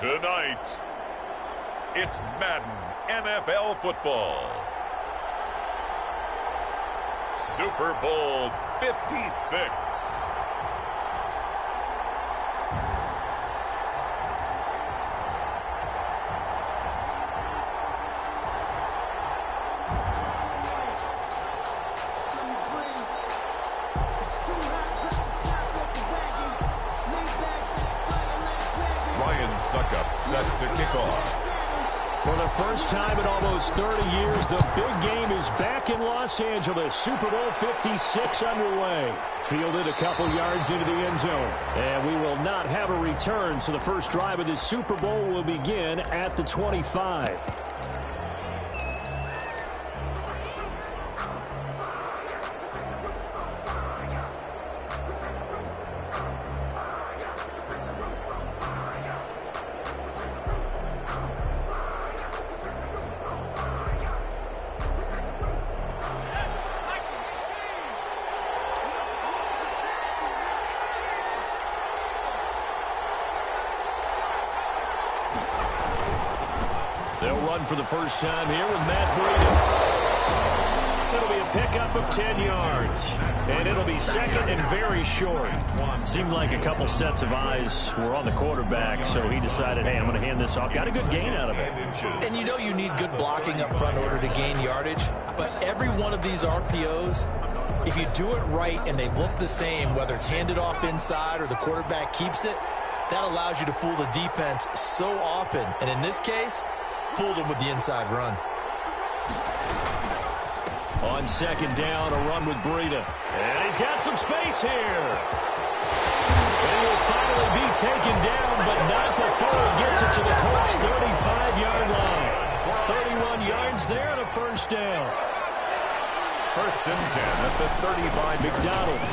Tonight, it's Madden NFL football. Super Bowl 56. Set to kick off. For the first time in almost 30 years, the big game is back in Los Angeles. Super Bowl 56 underway. Fielded a couple yards into the end zone. And we will not have a return, so the first drive of this Super Bowl will begin at the 25. They'll run for the first time here with Matt Breida. It'll be a pickup of 10 yards. And it'll be second and very short. Seemed like a couple sets of eyes were on the quarterback, so he decided, hey, I'm going to hand this off. Got a good gain out of it. And you know you need good blocking up front in order to gain yardage. But every one of these RPOs, if you do it right and they look the same, whether it's handed off inside or the quarterback keeps it, that allows you to fool the defense so often. And in this case, fooled him with the inside run. On second down, a run with Breida. And he's got some space here. And he will finally be taken down, but not before he gets it to the Colts' 35-yard line. 31 yards there and a first down. First and 10 at the 35. McDonald.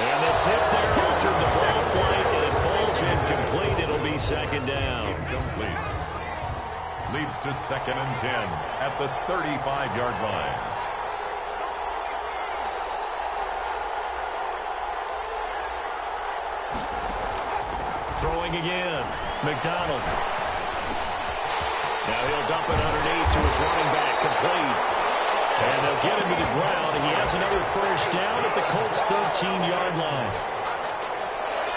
And the tip there altered the ball flight, and it falls incomplete. It'll be second down. Incomplete. Leads to second and 10 at the 35-yard line. Throwing again. McDonald. Now he'll dump it underneath to his running back. Complete. And they'll get him to the ground, and he has another first down at the Colts' 13-yard line.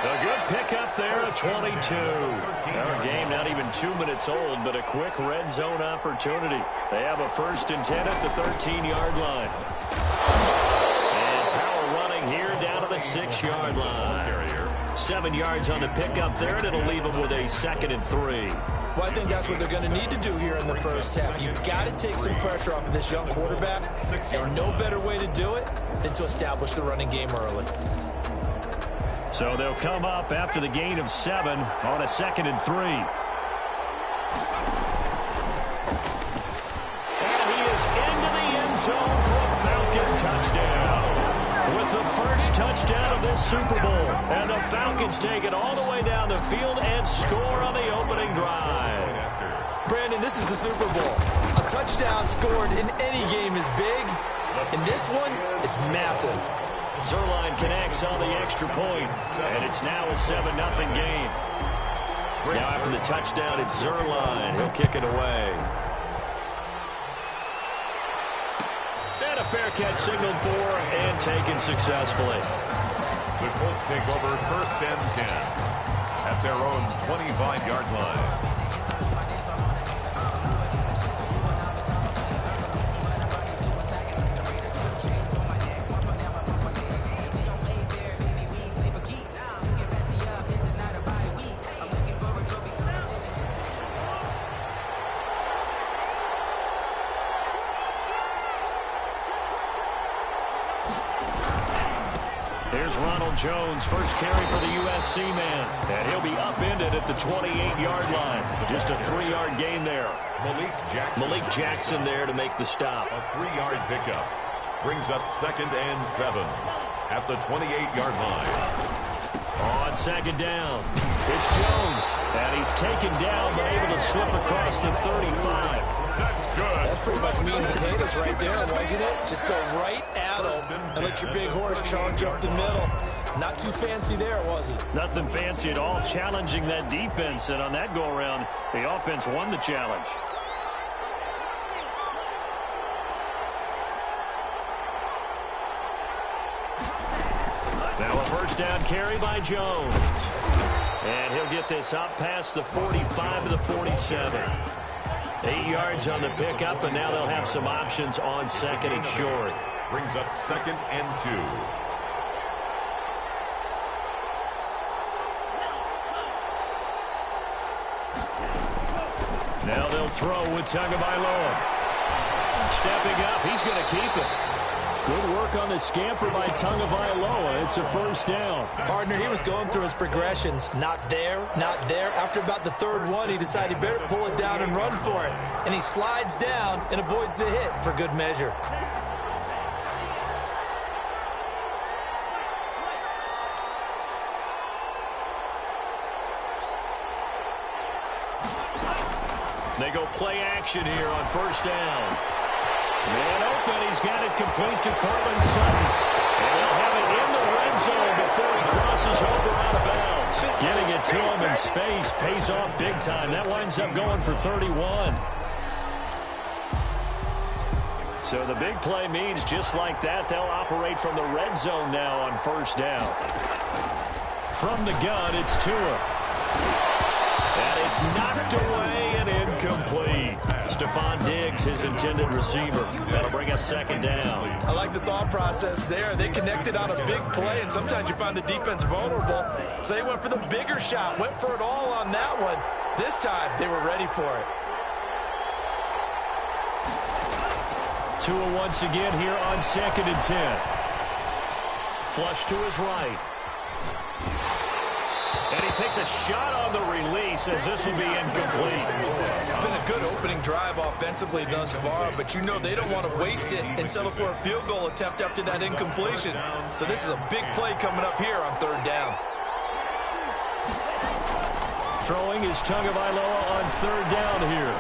A good pickup there at 22. Our game not even 2 minutes old, but a quick red zone opportunity. They have a first and 10 at the 13-yard line. And power running here down to the 6-yard line. 7 yards on the pickup there, and it'll leave them with a second and 3. Well, I think that's what they're going to need to do here in the first half. You've got to take some pressure off of this young quarterback, and no better way to do it than to establish the running game early. So they'll come up after the gain of 7 on a second and 3. And he is into the end zone for a Falcon touchdown. With the first touchdown of this Super Bowl. And the Falcons take it all the way down the field and score on the opening drive. Brandon, this is the Super Bowl. A touchdown scored in any game is big. In this one, it's massive. Zuerlein connects on the extra point, and it's now a 7-0 game. Now after the touchdown, it's Zuerlein. He'll kick it away. And a fair catch signaled for and taken successfully. The Colts take over first and 10 at their own 25-yard line. Here's Ronald Jones, first carry for the USC man. And he'll be upended at the 28-yard line. Just a 3-yard gain there. Malik Jackson there to make the stop. A 3-yard pickup. Brings up second and 7 at the 28-yard line. On second down, it's Jones. And he's taken down, but able to slip across the 35. That's good. That's pretty much meat and potatoes right there, wasn't it? Just go right at him and let your big horse charge up the middle. Not too fancy there, was he? Nothing fancy at all, challenging that defense. And on that go-around, the offense won the challenge. Now a first down carry by Jones. And he'll get this up past the 45 to the 47. 8 yards on the pickup, and now they'll have some options on second and short. Brings up 2nd and 2. Now they'll throw with Tagovailoa. Stepping up, he's going to keep it. Good work on the scamper by Tagovailoa. It's a first down. Partner, he was going through his progressions. Not there, not there. After about the third one, he decided he better pull it down and run for it. And he slides down and avoids the hit for good measure. They go play action here on first down. Man open, he's got it complete to Cortland Sutton. And he'll have it in the red zone before he crosses over out of bounds. Getting it to him in space pays off big time. That winds up going for 31. So the big play means just like that, they'll operate from the red zone now on first down. From the gun, it's Tua. And it's knocked away and incomplete. Stephon Diggs, his intended receiver. That'll bring up second down. I like the thought process there. They connected on a big play, and sometimes you find the defense vulnerable. So they went for the bigger shot, went for it all on that one. This time, they were ready for it. Tua once again here on 2nd and 10. Flush to his right. And he takes a shot on the release as this will be incomplete. It's been a good opening drive offensively thus far, but you know they don't want to waste it and settle for a field goal attempt after that incompletion. So this is a big play coming up here on third down. Throwing is Tagovailoa on third down here.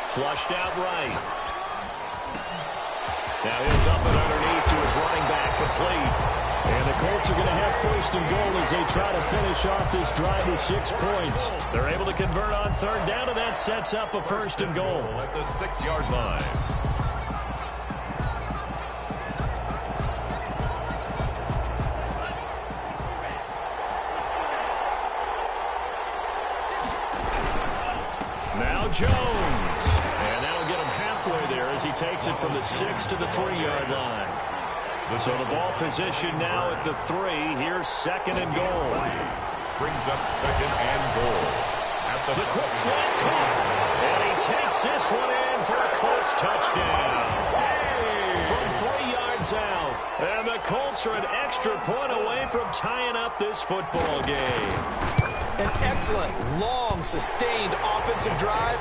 Flushed out right. Now he'll dump it underneath to his running back, complete. And the Colts are going to have first and goal as they try to finish off this drive with 6 points. They're able to convert on third down, and that sets up a first and goal. At the 6-yard line. Now Jones. And that'll get him halfway there as he takes it from the 6 to the 3-yard line. So the ball position now at the 3. Here's second and goal. Brings up 2nd and goal. At the quick slant caught. And he takes this one in for a Colts touchdown. From 3 yards out. And the Colts are an extra point away from tying up this football game. An excellent, long, sustained offensive drive.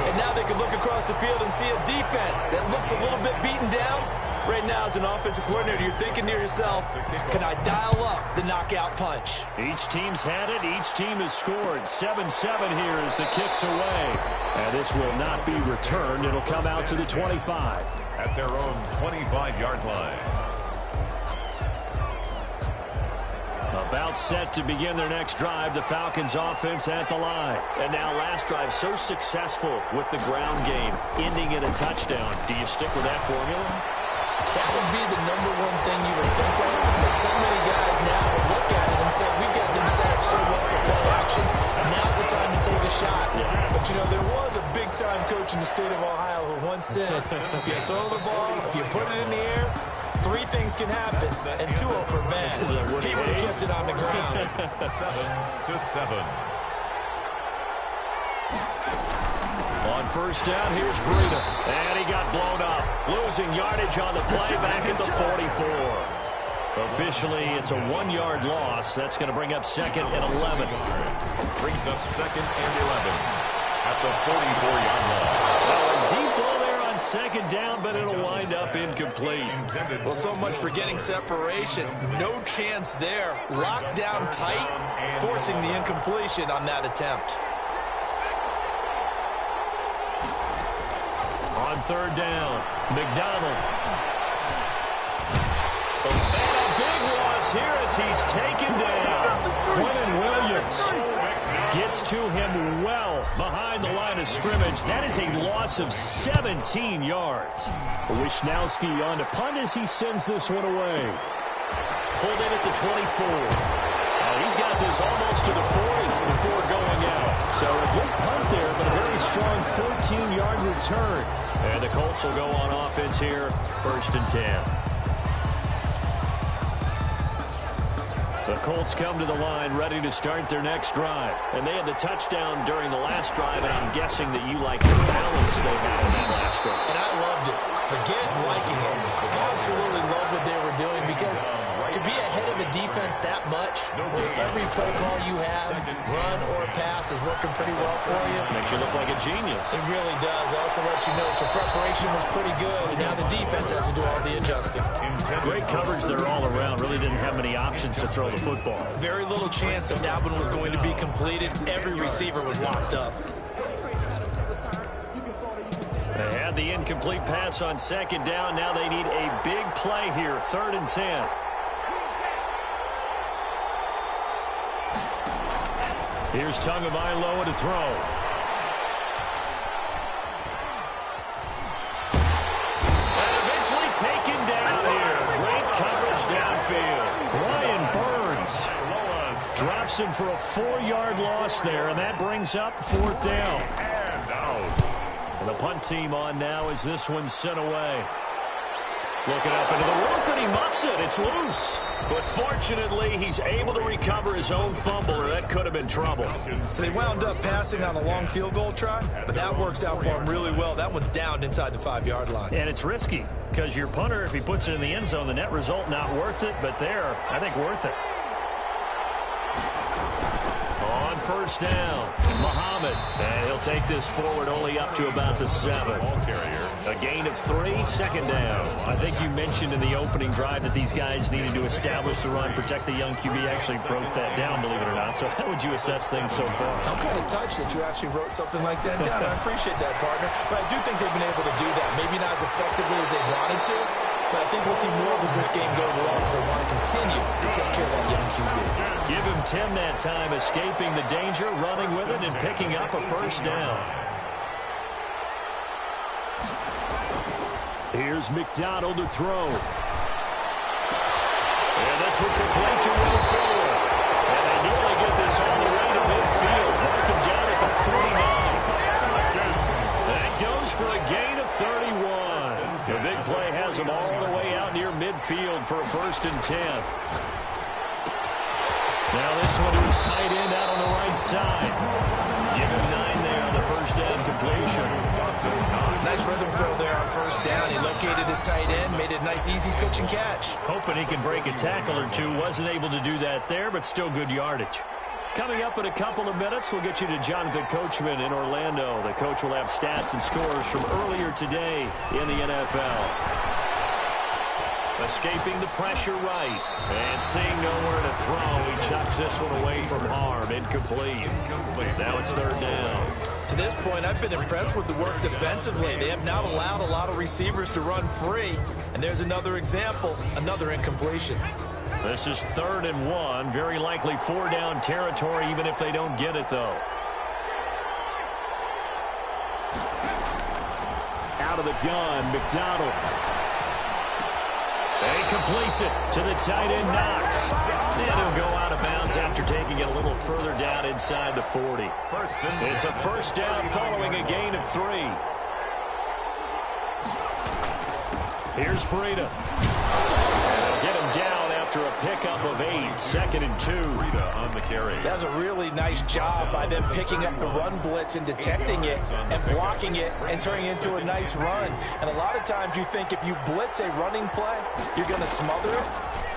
And now they can look across the field and see a defense that looks a little bit beaten down. Right now, as an offensive coordinator, you're thinking to yourself, can I dial up the knockout punch? Each team's had it. Each team has scored. 7-7 here as the kick's away. And this will not be returned. It'll come out to the 25. At their own 25-yard line. About set to begin their next drive, the Falcons offense at the line. And now last drive so successful with the ground game, ending in a touchdown. Do you stick with that formula? That would be the number one thing you would think of. But so many guys now would look at it and say, we've got them set up so well for play action. Now's the time to take a shot. Yeah. But, you know, there was a big-time coach in the state of Ohio who once said, if you throw the ball, if you put it in the air, 3 things can happen, and 2 of them are bad. He would have kept it on the ground. 7-7. On first down, here's Breida. And he got blown up. Losing yardage on the play back at the 44. Officially, it's a 1-yard loss. That's going to bring up 2nd and 11. Brings up 2nd and 11 at the 44-yard line. Well, a deep ball there on second down, but it'll wind up incomplete. Well, so much for getting separation. No chance there. Locked down tight, forcing the incompletion on that attempt. On third down, McDonald. And a big loss drops here as he's taken down. Quentin Williams gets to him well behind the line of scrimmage. That is a loss of 17 yards. Wisnowski on to punt as he sends this one away. Pulled in at the 24. He's got this almost to the 40 before going out. So a good punt there, but a very strong 14-yard return. And the Colts will go on offense here, 1st and 10. The Colts come to the line ready to start their next drive. And they had the touchdown during the last drive, and I'm guessing that you like the balance they had in that last drive. And I loved it. Forget liking it. Absolutely love what they were doing, because to be ahead of a defense that much, where every play call you have, run or pass, is working pretty well for you. Makes you look like a genius. It really does. Also let you know your preparation was pretty good, and now the defense has to do all the adjusting. Great coverage there all around. Really didn't have many options to throw the football. Very little chance that that one was going to be completed. Every receiver was locked up. They had the incomplete pass on 2nd down. Now they need a big play here, 3rd and 10. Here's Tagovailoa to throw. And eventually taken down here. Great coverage downfield. Brian Burns drops him for a 4-yard loss there, and that brings up 4th down. And out. And the punt team on now as this one's sent away. Looking up into the roof, and he muffs it. It's loose. But fortunately, he's able to recover his own fumble, or that could have been trouble. So they wound up passing on a long field goal try, but that works out for him really well. That one's down inside the 5-yard line. And it's risky, because your punter, if he puts it in the end zone, the net result not worth it, but there, I think worth it. On 1st down, Muhammad. And he'll take this forward only up to about the 7. A gain of 3, 2nd down. I think you mentioned in the opening drive that these guys needed to establish the run, protect the young QB. Actually broke that down, believe it or not. So how would you assess things so far? I'm kind of touched that you actually wrote something like that down. I appreciate that, partner. But I do think they've been able to do that. Maybe not as effectively as they wanted to, but I think we'll see more as this game goes along, because they want to continue to take care of that young QB. Give him 10 that time, escaping the danger, running with it, and picking up a 1st down. Here's McDonald to throw. And this one complete to Will Fuller. And they nearly get this all the way to midfield. Mark him down at the 49. That goes for a gain of 31. The big play has him all the way out near midfield for a 1st and 10. Now this one to his tight end out on the right side. Give him 9 there on the 1st down completion. Nice rhythm throw there on 1st down. He located his tight end, made it a nice easy pitch and catch. Hoping he can break a tackle or two. Wasn't able to do that there, but still good yardage. Coming up in a couple of minutes, we'll get you to Jonathan Coachman in Orlando. The coach will have stats and scores from earlier today in the NFL. Escaping the pressure right. And seeing nowhere to throw, he chucks this one away from harm. Incomplete. Now it's 3rd down. To this point, I've been impressed with the work defensively. They have not allowed a lot of receivers to run free. And there's another example, another incompletion. This is 3rd and 1. Very likely 4-down territory, even if they don't get it, though. Out of the gun, McDonald. And he completes it to the tight end, Knox. And he'll go out of bounds after taking it a little further down inside the 40. It's a 1st down following a gain of 3. Here's Breida. Get him down after a pickup of 8. 2nd and 2. Breida on the carry. That's a really nice job by them picking up the run blitz and detecting it and blocking it and turning it into a nice run. And a lot of times you think if you blitz a running play, you're going to smother it.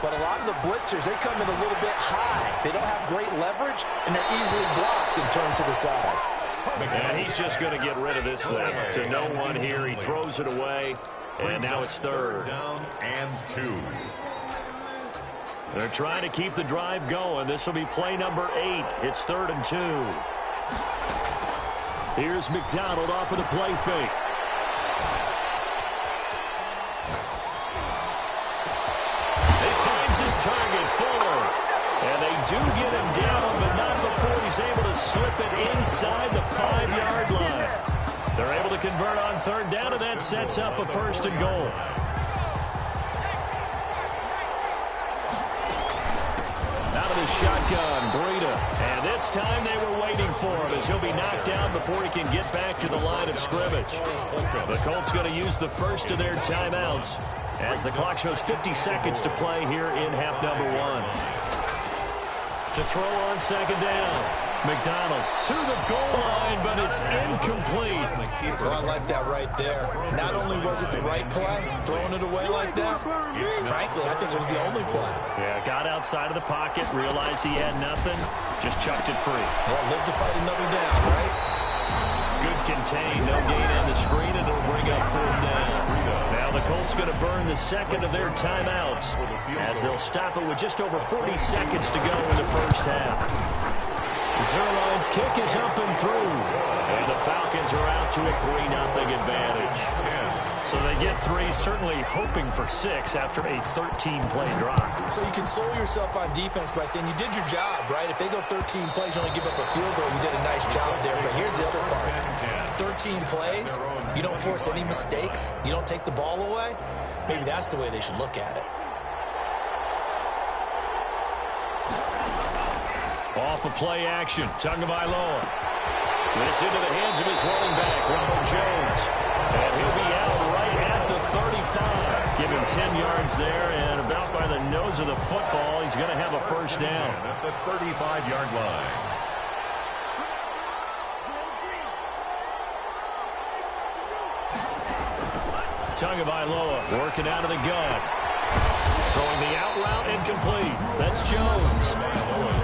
But a lot of the blitzers, they come in a little bit high. They don't have great leverage, and they're easily blocked and turned to the side. And he's just going to get rid of this thing. To no one here. He throws it away. And now it's 3rd down and 2. They're trying to keep the drive going. This will be play number 8. It's 3rd and 2. Here's McDonald off of the play fake. He finds his target Fuller. And they do get him down, but not before he's able to slip it inside the 5-yard line. They're able to convert on third down, and that sets up a 1st and goal. Out of the shotgun, Breida. And this time they were waiting for him as he'll be knocked down before he can get back to the line of scrimmage. The Colts going to use the first of their timeouts as the clock shows 50 seconds to play here in half number 1. To throw on second down. McDonald to the goal line, but it's incomplete. Well, I like that right there. Not only was it the right play, throwing it away like that, frankly, I think it was the only play. Yeah, got outside of the pocket, realized he had nothing, just chucked it free. Yeah, live to fight another down, right? Good contain, no gain on the screen, and it'll bring up 4th down. Now the Colts going to burn the second of their timeouts as they'll stop it with just over 40 seconds to go in the first half. Zerline's kick is up and through. And the Falcons are out to a 3-0 advantage. So they get 3, certainly hoping for 6 after a 13-play drive. So you console yourself on defense by saying you did your job, right? If they go 13 plays, you only give up a field goal, you did a nice job there. But here's the other part. 13 plays, you don't force any mistakes, you don't take the ball away. Maybe that's the way they should look at it. Off of play action, Tagovailoa. This into the hands of his running back, Ronald Jones. And he'll be out right at the 35. Give him 10 yards there, and about by the nose of the football, he's going to have a 1st down. At the 35-yard line. Tagovailoa working out of the gun. Throwing the out route incomplete. That's Jones.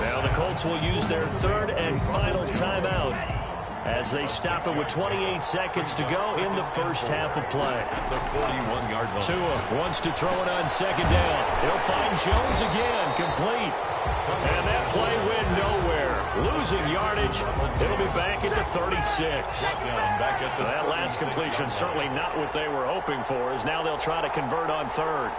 Now the Colts will use their 3rd and final timeout as they stop it with 28 seconds to go in the first half of play. The 41-yard line. Tua wants to throw it on second down. He'll find Jones again, complete. And that play went nowhere. Losing yardage. It'll be back at the 36. That last completion certainly not what they were hoping for, as now they'll try to convert on 3rd.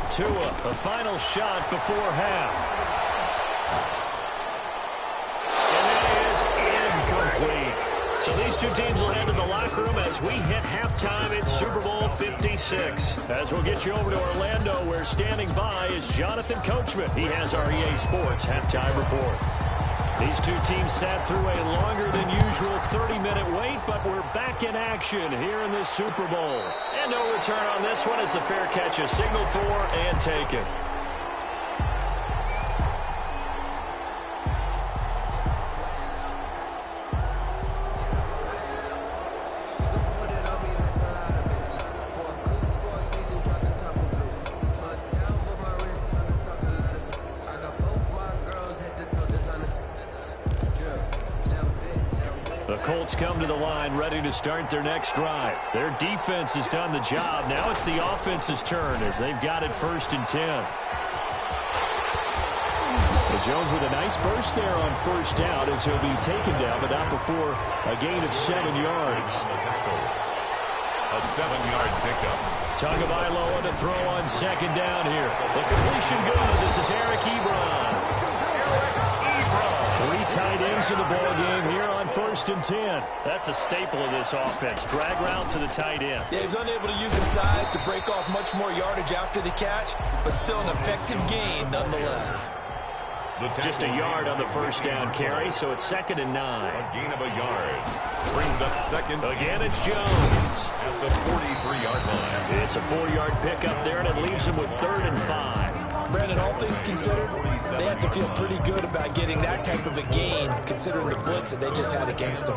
Tua, a final shot before half. And that is incomplete. So these two teams will head to the locker room as we hit halftime at Super Bowl 56. As we'll get you over to Orlando, where standing by is Jonathan Coachman. He has our EA Sports halftime report. These two teams sat through a longer than usual 30-minute wait, but we're back in action here in the Super Bowl. And no return on this one as the fair catch is signaled for and taken. The Colts come to the line ready to start their next drive. Their defense has done the job. Now it's the offense's turn as they've got it 1st and 10. And Jones with a nice burst there on 1st down as he'll be taken down, but not before a gain of 7 yards. A 7-yard pickup. Tagovailoa to throw on second down here. The completion good. This is Eric Ebron. 3 tight ends in the ball game here on 1st and 10. That's a staple of this offense. Drag route to the tight end. Yeah, he was unable to use his size to break off much more yardage after the catch, but still an effective gain nonetheless. Just a yard on the 1st down carry, so it's 2nd and 9. A gain of a yard. Brings up 2nd. Again, it's Jones. At the 43-yard line. It's a 4-yard pickup there, and it leaves him with 3rd and 5. Brandon, all things considered, they have to feel pretty good about getting that type of a gain, considering the blitz that they just had against them.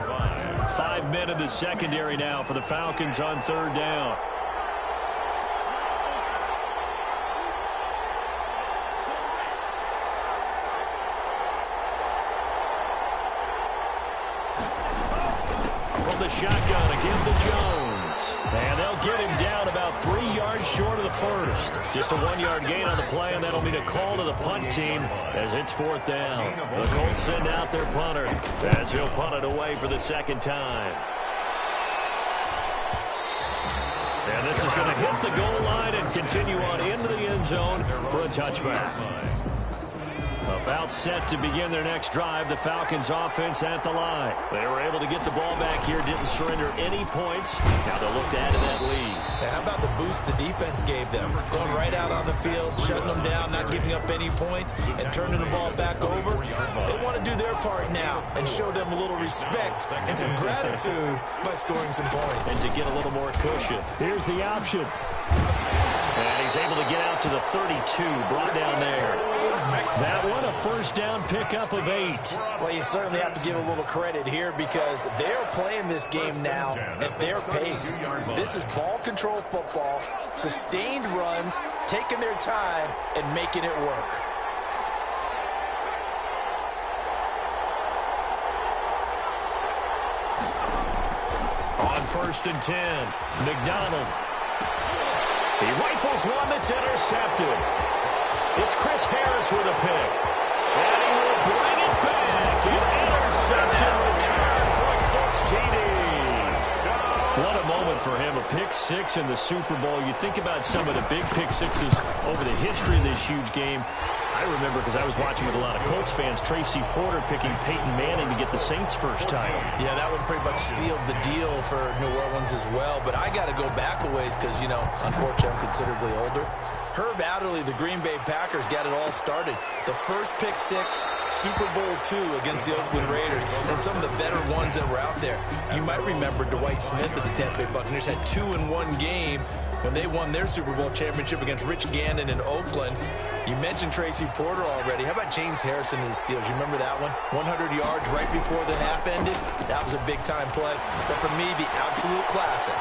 5 men in the secondary now for the Falcons on 3rd down. From the shotgun again to Jones. And they'll get him down about 3 yards short of the 1st. Just a 1-yard gain on the play, and that'll mean a call to the punt team as it's 4th down. The Colts send out their punter as he'll punt it away for the 2nd time. And this is going to hit the goal line and continue on into the end zone for a touchback. About set to begin their next drive, the Falcons offense at the line. They were able to get the ball back here, didn't surrender any points. Now they'll look to add to that lead. Yeah, how about the boost the defense gave them? Going right out on the field, shutting them down, not giving up any points, and turning the ball back over. They want to do their part now and show them a little respect and some gratitude by scoring some points. And to get a little more cushion. Here's the option. And he's able to get out to the 32, brought down there. That one, a first down pickup of 8. Well, you certainly have to give a little credit here because they're playing this game now at their pace. This is ball control football, sustained runs, taking their time, and making it work. On 1st and 10, McDonald. He rifles one that's intercepted. It's Chris Harris with a pick. And he will bring it back. An interception return for a Colts TD. What a moment for him. A pick 6 in the Super Bowl. You think about some of the big pick 6s over the history of this huge game. I remember because I was watching with a lot of Colts fans, Tracy Porter picking Peyton Manning to get the Saints' first title. Yeah, that one pretty much sealed the deal for New Orleans as well. But I got to go back a ways because, you know, unfortunately I'm considerably older. Herb Adderley, the Green Bay Packers, got it all started. The first pick 6, Super Bowl II against the Oakland Raiders, and some of the better ones that were out there. You might remember Dwight Smith of the Tampa Bay Buccaneers had 2 in one game when they won their Super Bowl championship against Rich Gannon in Oakland. You mentioned Tracy Porter already. How about James Harrison of the Steelers? You remember that one? 100 yards right before the half ended. That was a big-time play. But for me, the absolute classic,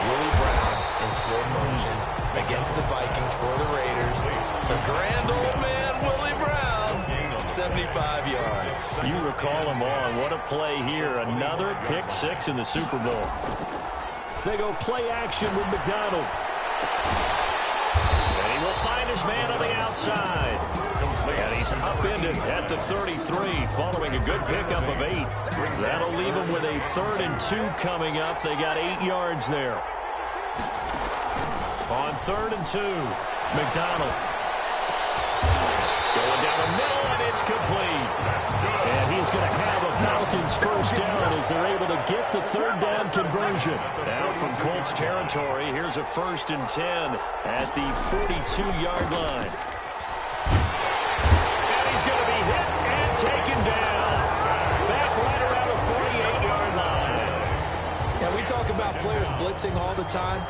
Willie Brown in slow motion against the Vikings for the Raiders. The grand old man, Willie Brown, 75 yards. You recall them all. What a play here. Another pick 6 in the Super Bowl. They go play action with McDonald. And he will find his man on the outside. And he's upended at the 33 following a good pickup of 8. That'll leave him with a 3rd and 2 coming up. They got 8 yards there. On 3rd and 2, McDonald. Going down the middle, and it's complete. And he's going to have a Falcons first down as they're able to get the 3rd down conversion. Now from Colts territory, here's a 1st and 10 at the 42-yard line. And he's going to be hit and taken down. Back right around the 48-yard line. Yeah, we talk about players blitzing all the time.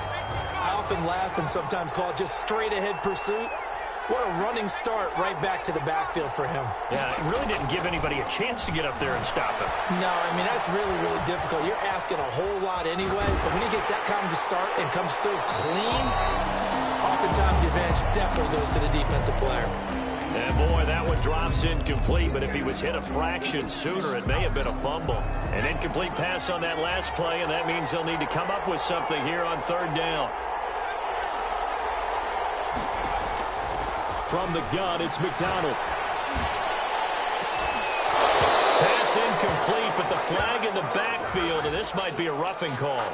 I often laugh and sometimes call it just straight-ahead pursuit. What a running start right back to the backfield for him. Yeah, it really didn't give anybody a chance to get up there and stop him. No, I mean, that's really, really difficult. You're asking a whole lot anyway, but when he gets that kind of start and comes through clean, oftentimes the advantage definitely goes to the defensive player. And boy, that one drops incomplete, but if he was hit a fraction sooner, it may have been a fumble. An incomplete pass on that last play, and that means they'll need to come up with something here on 3rd down. From the gun, it's McDonald. Pass incomplete, but the flag in the backfield, and this might be a roughing call.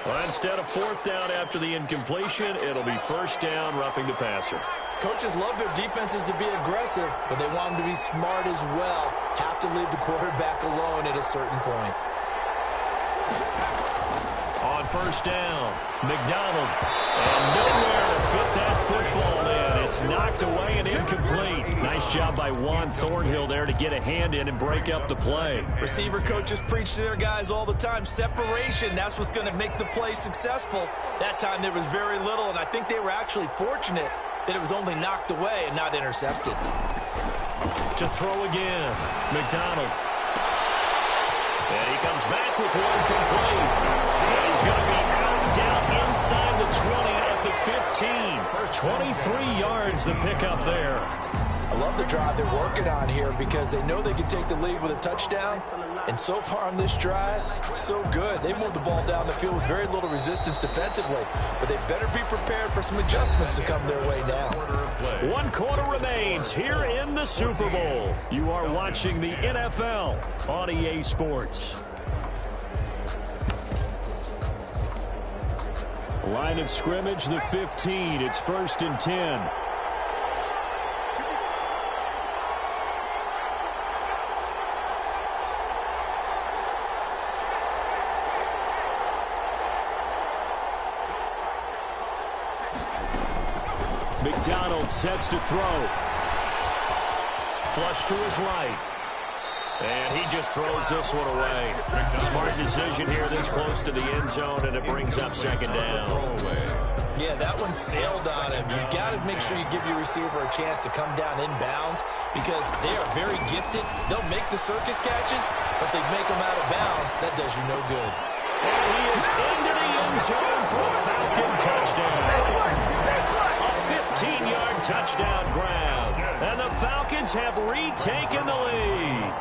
Well, instead of 4th down after the incompletion, it'll be 1st down, roughing the passer. Coaches love their defenses to be aggressive, but they want them to be smart as well. Have to leave the quarterback alone at a certain point. On 1st down, McDonald. And nowhere to fit that football in. It's knocked away and incomplete. Nice job by Juan Thornhill there to get a hand in and break up the play. Receiver coaches preach to their guys all the time. Separation, that's what's going to make the play successful. That time there was very little, and I think they were actually fortunate that it was only knocked away and not intercepted. To throw again, McDonald. And he comes back with one complete. And he's going to be out down inside the 20 at the 15. 23 yards the pickup there. I love the drive they're working on here because they know they can take the lead with a touchdown. And so far on this drive, so good. They moved the ball down the field with very little resistance defensively. But they better be prepared for some adjustments to come their way now. 1 quarter remains here in the Super Bowl. You are watching the NFL on EA Sports. Line of scrimmage, the 15. It's 1st and 10. McDonald sets to throw. Flush to his right. And he just throws this one away. Smart decision here this close to the end zone, and it brings up 2nd down. Yeah, that one sailed on him. You've got to make sure you give your receiver a chance to come down inbounds because they are very gifted. They'll make the circus catches, but they make them out of bounds. That does you no good. And he is into the end zone for a Falcon touchdown. A 15-yard touchdown grab. And the Falcons have retaken the lead.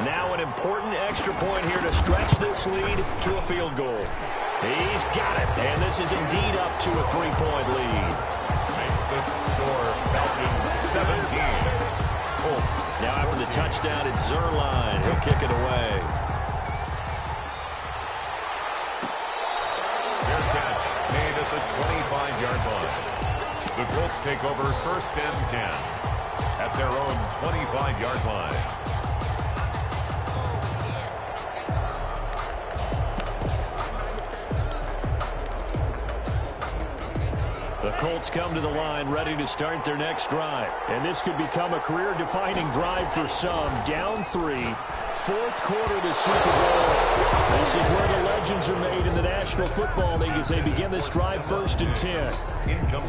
Now an important extra point here to stretch this lead to a field goal. He's got it. And this is indeed up to a 3-point lead. Makes the score Falcons 17. Colts. Now after the touchdown, it's Zerline. He'll kick it away. Fair catch made at the 25-yard line. The Colts take over 1st and 10 at their own 25-yard line. The Colts come to the line ready to start their next drive. And this could become a career-defining drive for some. Down 3, 4th quarter of the Super Bowl. This is where the legends are made in the National Football League as they begin this drive 1st and 10.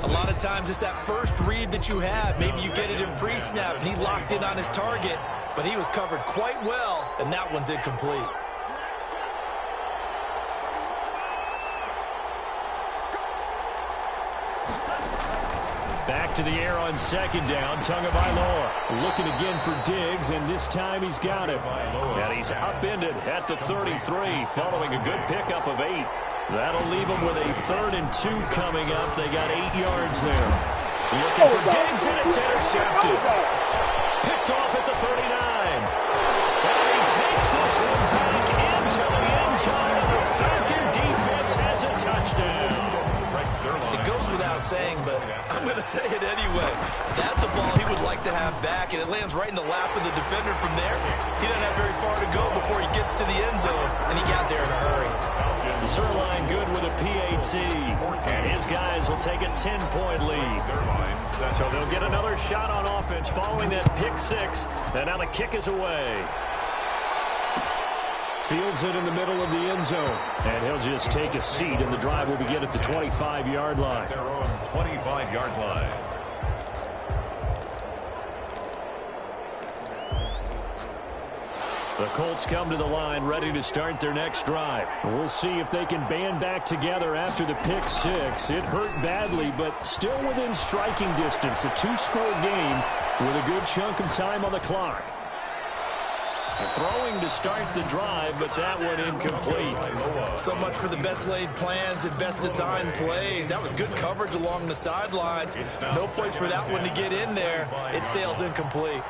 A lot of times it's that first read that you have. Maybe you get it in pre-snap, and he locked in on his target, but he was covered quite well, and that one's incomplete. Back to the air on 2nd down. Tagovailoa looking again for Diggs, and this time he's got it. And he's upended at the 33 following a good pickup of 8. That'll leave him with a 3rd and 2 coming up. They got 8 yards there. Looking for Diggs, and it's intercepted. Picked off at the 39. And he takes this one back into the end zone, and the Falcon defense has a touchdown. It goes without saying, but I'm going to say it anyway. That's a ball he would like to have back, and it lands right in the lap of the defender from there. He doesn't have very far to go before he gets to the end zone, and he got there in a hurry. Zerline good with a PAT, and his guys will take a 10-point lead. So they'll get another shot on offense following that pick 6, and now the kick is away. Fields it in the middle of the end zone, and he'll just take a seat, and the drive will begin at the 25-yard line. Their own 25-yard line. The Colts come to the line ready to start their next drive. We'll see if they can band back together after the pick 6. It hurt badly, but still within striking distance. A 2-score game with a good chunk of time on the clock. Throwing to start the drive, but that one incomplete. So much for the best laid plans and best designed plays. That was good coverage along the sidelines. No place for that one to get in there. It sails incomplete.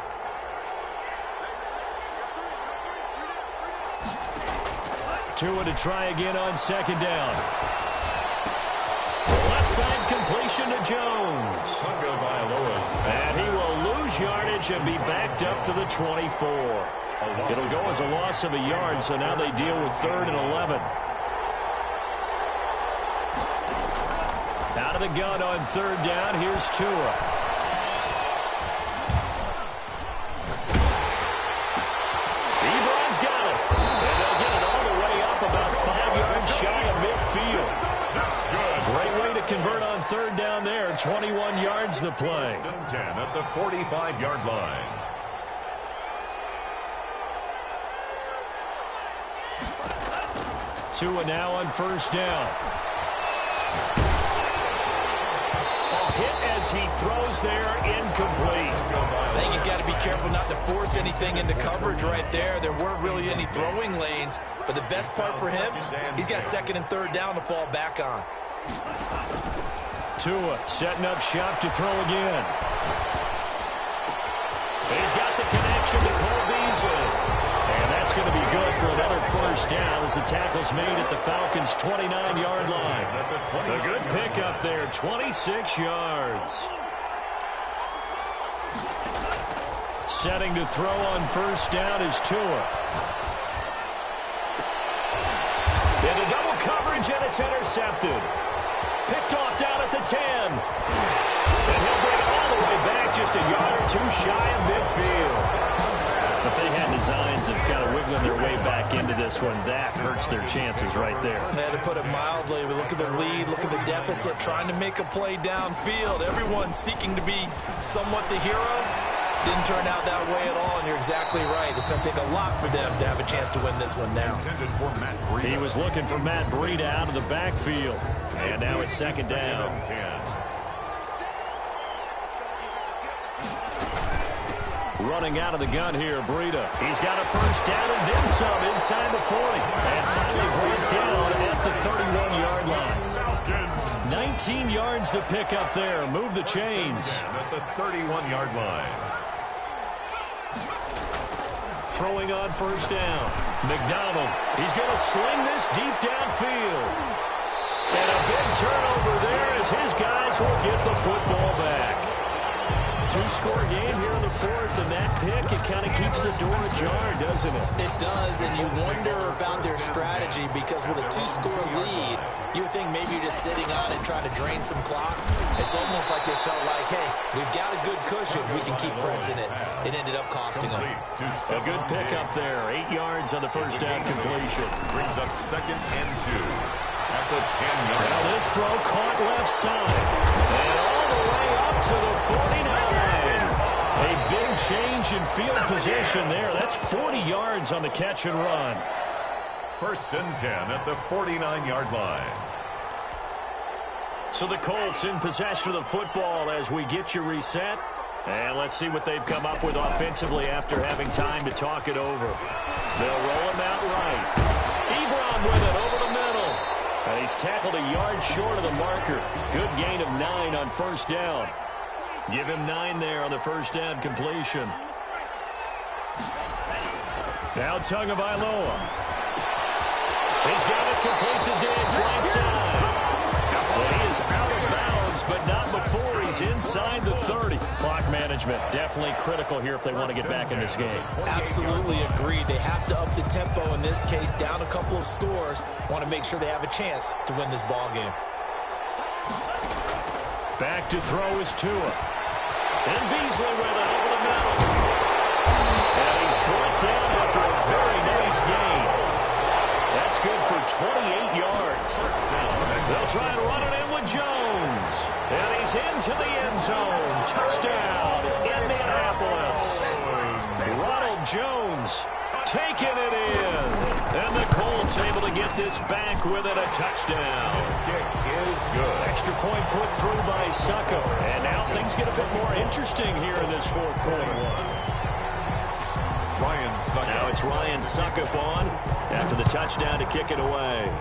Tua to try again on 2nd down. Left side completion to Jones. And he will lose yardage and be backed up to the 24. It'll go as a loss of a yard, so now they deal with 3rd and 11. Out of the gun on 3rd down, here's Tua. Ebron's got it. And they'll get it all the way up about 5 yards shy of midfield. That's good. Great way to convert on 3rd down there. 21 yards the play. 10 at the 45-yard line. Tua now on 1st down. A hit as he throws there, incomplete. I think he's got to be careful not to force anything into coverage right there. There weren't really any throwing lanes, but the best part for him, he's got 2nd and 3rd down to fall back on. Tua setting up shop to throw again. He's got the connection to Cole Beasley. And that's going to be good for another first down as the tackle's made at the Falcons' 29-yard line. A good pickup there, 26 yards. Setting to throw on first down is Tua. Into double coverage, and it's intercepted. Picked off down at the 10. And he'll bring it all the way back, just a yard or two shy of midfield. If they had designs of kind of wiggling their way back into this one, that hurts their chances right there. They had to put it mildly. We look at the lead, look at the deficit, trying to make a play downfield. Everyone seeking to be somewhat the hero. Didn't turn out that way at all, and you're exactly right. It's going to take a lot for them to have a chance to win this one now. He was looking for Matt Breida out of the backfield. And now it's second down. Running out of the gun here, Breida. He's got a first down and then some inside the 40. And finally brought down at the 31-yard line. 19 yards to pick up there. Move the chains. At the 31-yard line. Throwing on first down. McDonald. He's going to sling this deep downfield. And a big turnover there as his guys will get the football back. Two-score game here in the fourth, and that pick, it kind of keeps the door ajar, doesn't it? It does, and you wonder about their strategy because with a two-score lead, you would think maybe you're just sitting on it trying to drain some clock. It's almost like they felt like, hey, we've got a good cushion. We can keep pressing it. It ended up costing them. A good pickup there. 8 yards on the first down completion. Brings up second and 2 at the 10-yard line. Now this throw caught left side. And all the way up to the 49. A big change in field position there. That's 40 yards on the catch and run. First and 10 at the 49-yard line. So the Colts in possession of the football as we get you reset. And let's see what they've come up with offensively after having time to talk it over. They'll roll him out right. Ebron with it over the middle. And he's tackled a yard short of the marker. Good gain of 9 on first down. Give him 9 there on the first down completion. Now Tagovailoa. He's got it complete to Diggs right side. Well, he is out of bounds, but not before he's inside the 30. Clock management definitely critical here if they want to get back in this game. Absolutely agreed. They have to up the tempo in this case, down a couple of scores. Want to make sure they have a chance to win this ball game. Back to throw is Tua. And Beasley with it over the middle. And he's brought down after a very nice gain. That's good for 28 yards. They'll try and run it in with Jones. And he's into the end zone. Touchdown, Indianapolis. Ronald Jones taking it in. And the Colts able to get this back with it, a touchdown. This kick is good. Extra point put through by Suckup. And now things get a bit more interesting here in this fourth quarter. Ryan Suckup. Now it's Ryan Suckup on after the touchdown to kick it away.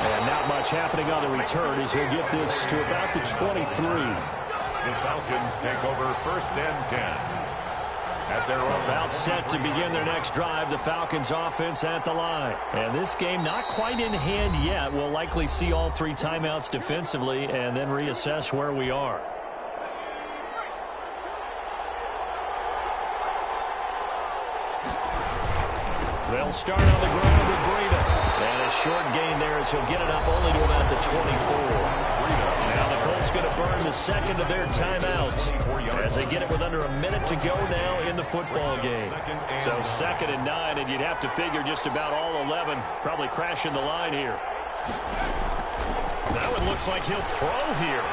And not much happening on the return as he'll get this to about the 23. The Falcons take over first and 10. At their own. About set to begin their next drive, the Falcons offense at the line. And this game not quite in hand yet. We'll likely see all 3 timeouts defensively and then reassess where we are. They'll start on the ground with Breida. And a short gain there as he'll get it up only to about the 24. Now the Colts going to burn the second of their timeouts as they get it with under a minute to go now in the football game. So second and 9, and you'd have to figure just about all 11 probably crashing the line here. Now it looks like he'll throw here.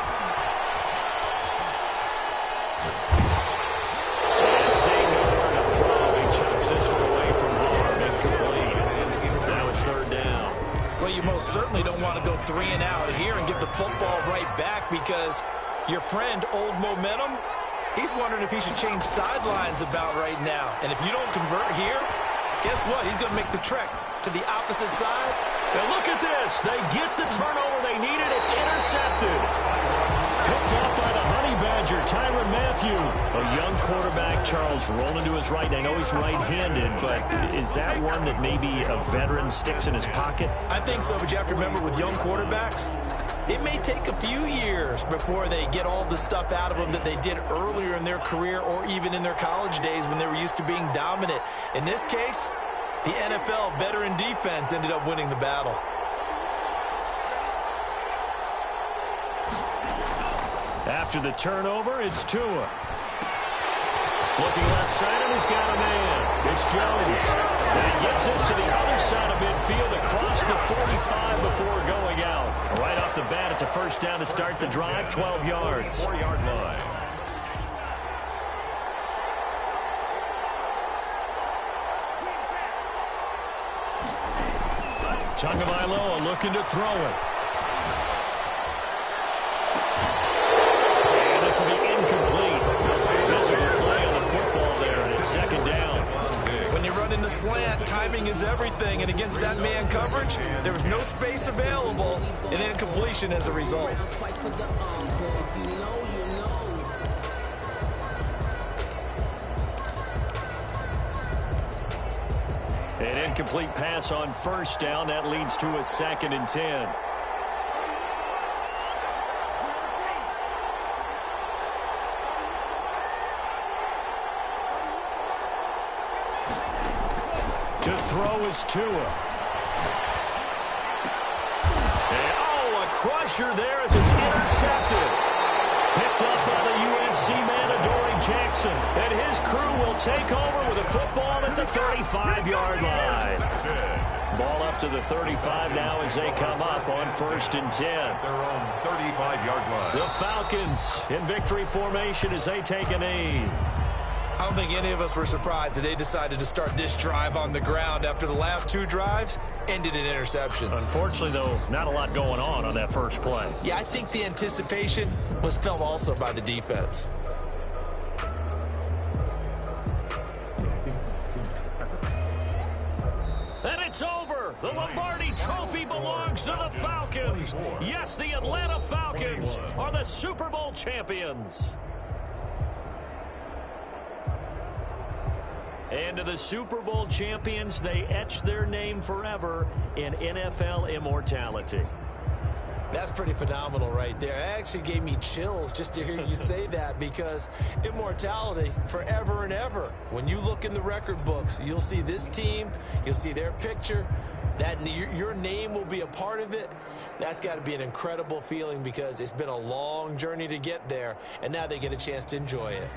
And seeing nowhere to throw, he chucks this one away from harm, incomplete. Now it's third down. Well, you most certainly don't want to go 3 and out here and give the football right back because your friend, Old Momentum, he's wondering if he should change sidelines about right now. And if you don't convert here, guess what? He's going to make the trek to the opposite side. And look at this. They get the turnover they needed. It's intercepted. Picked off by the Honey Badger manager, Tyrann Mathieu. A young quarterback, Charles, rolling to his right. I know he's right-handed, but is that one that maybe a veteran sticks in his pocket? I think so, but you have to remember with young quarterbacks, it may take a few years before they get all the stuff out of them that they did earlier in their career or even in their college days when they were used to being dominant. In this case, the NFL veteran defense ended up winning the battle. After the turnover, it's Tua. Looking left side, and he's got a man. It's Jones. And he gets this to the other side of midfield across the 45 before going out. Right off the bat, it's a first down to start the drive, 12 yards. 4-yard line. Tagovailoa looking to throw it. This will be incomplete. Physical play on the football there, and it's second down. When you run into slant, timing is everything, and against that man coverage, there was no space available, and incompletion as a result. An incomplete pass on first down. That leads to a 2nd and 10. To throw is Tua. And, a crusher there as it's intercepted. Picked up by the USC man, Adoree Jackson. And his crew will take over with a football at the 35-yard line. Ball up to the 35 now as they come up on 1st and 10. Their own 35-yard line. The Falcons in victory formation as they take a knee. I don't think any of us were surprised that they decided to start this drive on the ground after the last 2 drives ended in interceptions. Unfortunately, though, not a lot going on that first play. Yeah, I think the anticipation was felt also by the defense. And it's over. The Lombardi Trophy belongs to the Falcons. Yes, the Atlanta Falcons are the Super Bowl champions. And to the Super Bowl champions, they etch their name forever in NFL immortality. That's pretty phenomenal right there. It actually gave me chills just to hear you say that, because immortality forever and ever. When you look in the record books, you'll see this team, you'll see their picture, that your name will be a part of it. That's got to be an incredible feeling, because it's been a long journey to get there, and now they get a chance to enjoy it.